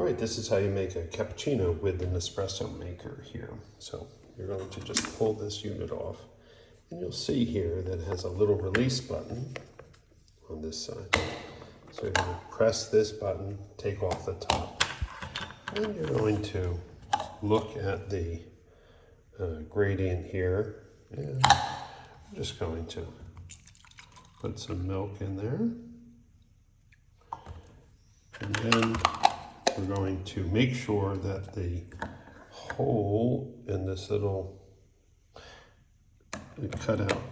All right, this is how you make a cappuccino with the Nespresso maker here. So you're going to just pull this unit off, and you'll see here that it has a little release button on this side. So you're going to press this button, take off the top, and you're going to look at the gradient here, and I'm just going to put some milk in there, and then we're going to make sure that the hole in this little cutout,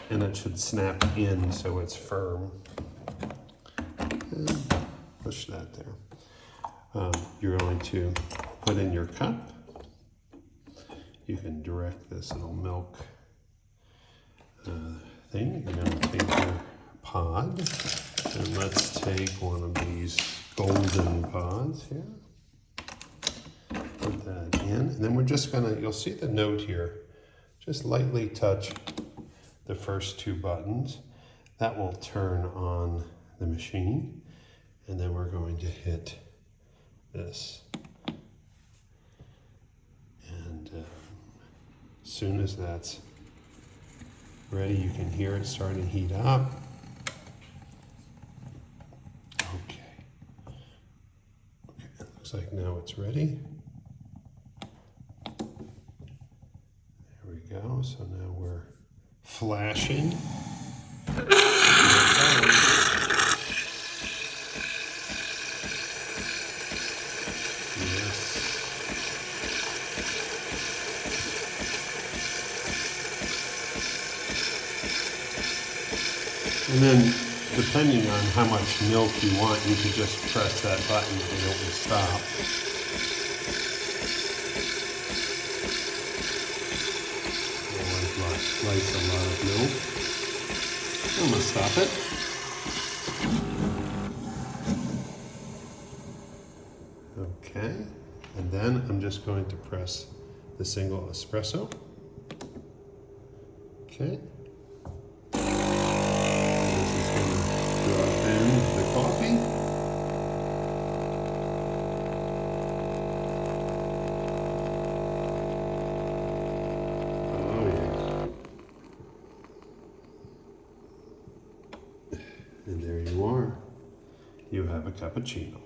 and it should snap in so it's firm. And push that there. You're going to put in your cup. You can direct this little milk thing. You're going to take your pod, and let's take one of these golden pods here. Put that in, and then we're just gonna, you'll see the note here, just lightly touch the first two buttons. That will turn on the machine, and then we're going to hit this. And as soon as that's ready, you can hear it starting to heat up. Like now it's ready. There we go. So now we're flashing. Yes. And then, depending on how much milk you want, you can just press that button and it will stop. Likes a lot of milk. I'm going to stop it. Okay, and then I'm just going to press the single espresso. Okay. Drop in the coffee. Oh yeah. And there you are. You have a cappuccino.